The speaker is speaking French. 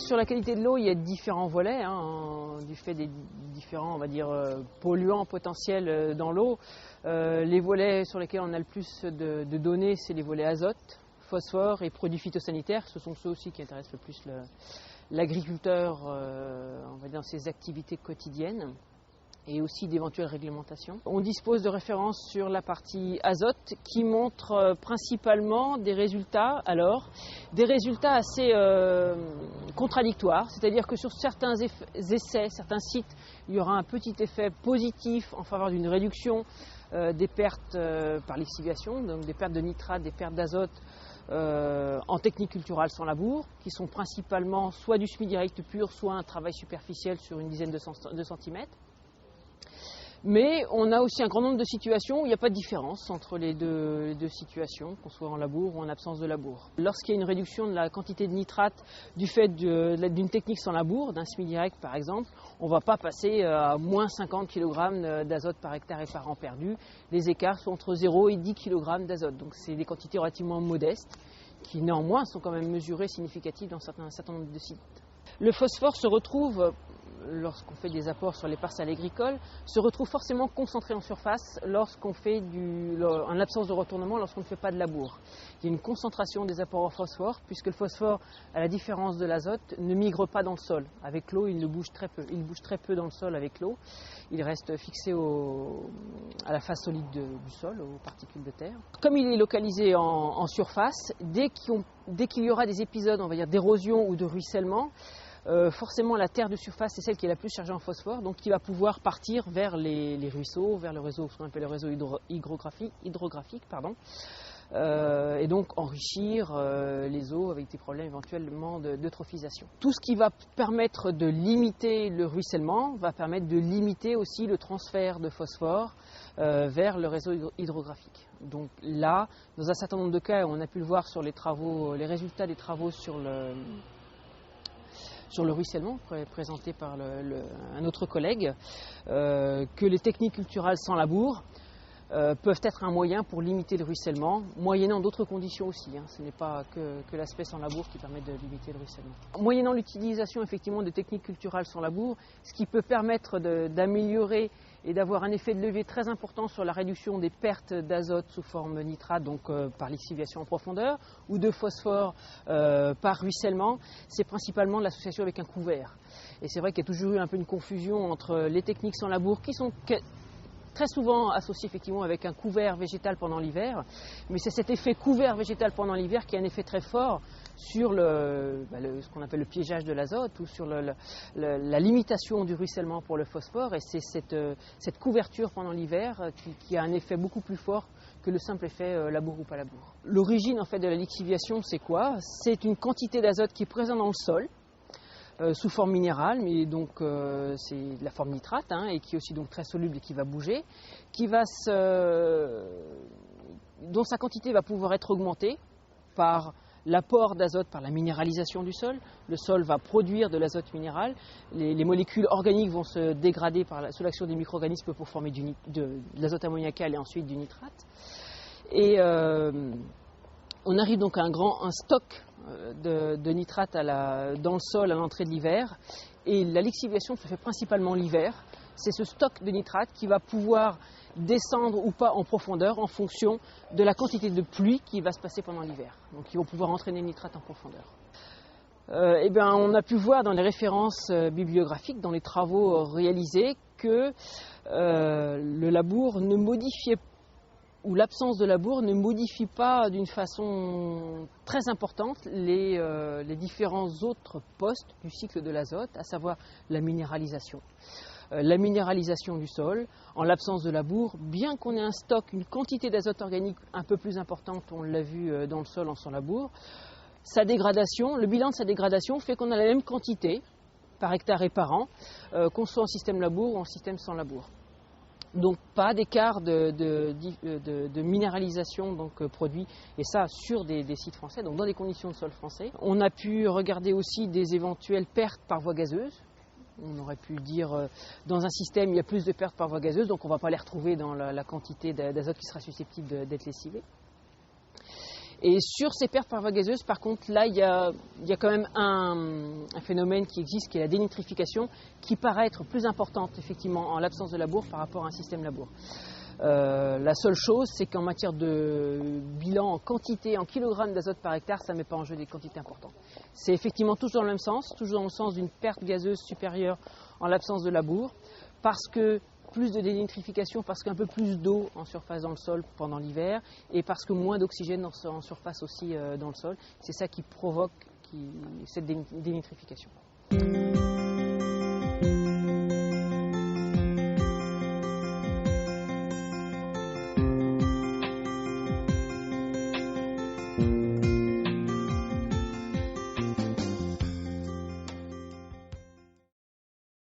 sur la qualité de l'eau, il y a différents volets, du fait des différents, on va dire, polluants potentiels dans l'eau. Les volets sur lesquels on a le plus de données, c'est les volets azote, phosphore et produits phytosanitaires. Ce sont ceux aussi qui intéressent le plus l'agriculteur, on va dire, dans ses activités quotidiennes, et aussi d'éventuelles réglementations. On dispose de références sur la partie azote qui montrent principalement des résultats assez contradictoires, c'est-à-dire que sur certains essais, certains sites, il y aura un petit effet positif en faveur d'une réduction des pertes par lixivation, donc des pertes de nitrate, des pertes d'azote en technique culturale sans labour, qui sont principalement soit du semi-direct pur, soit un travail superficiel sur une dizaine de centimètres. Mais on a aussi un grand nombre de situations où il n'y a pas de différence entre les deux situations, qu'on soit en labour ou en absence de labour. Lorsqu'il y a une réduction de la quantité de nitrate du fait d'une technique sans labour, d'un semi-direct par exemple, on ne va pas passer à moins 50 kg d'azote par hectare et par an perdu. Les écarts sont entre 0 et 10 kg d'azote, donc c'est des quantités relativement modestes qui néanmoins sont quand même mesurées significatives dans un certain nombre de sites. Le phosphore se retrouve, lorsqu'on fait des apports sur les parcelles agricoles, se retrouve forcément concentré en surface lorsqu'on fait en absence de retournement, lorsqu'on ne fait pas de labour. Il y a une concentration des apports en phosphore, puisque le phosphore, à la différence de l'azote, ne migre pas dans le sol. Avec l'eau, il bouge très peu. Il bouge très peu dans le sol avec l'eau. Il reste fixé à la face solide du sol, aux particules de terre. Comme il est localisé en surface, dès qu'il y aura des épisodes, on va dire, d'érosion ou de ruissellement, forcément la terre de surface c'est celle qui est la plus chargée en phosphore, donc qui va pouvoir partir vers les ruisseaux, vers le réseau, ce qu'on appelle le réseau hydrographique, et donc enrichir les eaux avec des problèmes éventuellement d'eutrophisation. Tout ce qui va permettre de limiter le ruissellement va permettre de limiter aussi le transfert de phosphore vers le réseau hydrographique. Donc là, dans un certain nombre de cas, on a pu le voir sur les résultats des travaux sur le ruissellement présenté par un autre collègue, que les techniques culturales sans labour peuvent être un moyen pour limiter le ruissellement, moyennant d'autres conditions aussi. Ce n'est pas que l'aspect sans labour qui permet de limiter le ruissellement. Moyennant l'utilisation effectivement de techniques culturales sans labour, ce qui peut permettre d'améliorer et d'avoir un effet de levier très important sur la réduction des pertes d'azote sous forme nitrate, donc par lixivation en profondeur, ou de phosphore par ruissellement, c'est principalement l'association avec un couvert. Et c'est vrai qu'il y a toujours eu un peu une confusion entre les techniques sans labour qui sont très souvent associé effectivement avec un couvert végétal pendant l'hiver, mais c'est cet effet couvert végétal pendant l'hiver qui a un effet très fort sur ce qu'on appelle le piégeage de l'azote ou sur la limitation du ruissellement pour le phosphore, et c'est cette couverture pendant l'hiver qui a un effet beaucoup plus fort que le simple effet labour ou pas labour. L'origine en fait de la lixiviation, c'est quoi? C'est une quantité d'azote qui est présente dans le sol, sous forme minérale, mais donc c'est de la forme nitrate, et qui est aussi donc très soluble et qui va bouger, dont sa quantité va pouvoir être augmentée par l'apport d'azote, par la minéralisation du sol. Le sol va produire de l'azote minéral, les molécules organiques vont se dégrader sous l'action des micro-organismes pour former de l'azote ammoniacal et ensuite du nitrate. Et on arrive donc à un stock de nitrate dans le sol à l'entrée de l'hiver, et la lixiviation se fait principalement l'hiver. C'est ce stock de nitrate qui va pouvoir descendre ou pas en profondeur en fonction de la quantité de pluie qui va se passer pendant l'hiver. Donc ils vont pouvoir entraîner le nitrate en profondeur. On a pu voir dans les références bibliographiques, dans les travaux réalisés, que le labour ne modifiait pas, où l'absence de labour ne modifie pas d'une façon très importante les différents autres postes du cycle de l'azote, à savoir la minéralisation. La minéralisation du sol, en l'absence de labour, bien qu'on ait un stock, une quantité d'azote organique un peu plus importante, on l'a vu dans le sol en sans labour, le bilan de sa dégradation fait qu'on a la même quantité par hectare et par an, qu'on soit en système labour ou en système sans labour. Donc pas d'écart de minéralisation produit, et ça sur des sites français, donc dans des conditions de sol français. On a pu regarder aussi des éventuelles pertes par voie gazeuse. On aurait pu dire dans un système il y a plus de pertes par voie gazeuse, donc on ne va pas les retrouver dans la quantité d'azote qui sera susceptible d'être lessivé. Et sur ces pertes par voie gazeuse, par contre, là, il y a quand même un phénomène qui existe, qui est la dénitrification, qui paraît être plus importante, effectivement, en l'absence de labour par rapport à un système labour. La seule chose, c'est qu'en matière de bilan en quantité, en kilogrammes d'azote par hectare, ça ne met pas en jeu des quantités importantes. C'est effectivement toujours dans le même sens, toujours dans le sens d'une perte gazeuse supérieure en l'absence de labour, parce que plus de dénitrification, parce qu'un peu plus d'eau en surface dans le sol pendant l'hiver, et parce que moins d'oxygène en surface aussi dans le sol. C'est ça qui provoque cette dénitrification.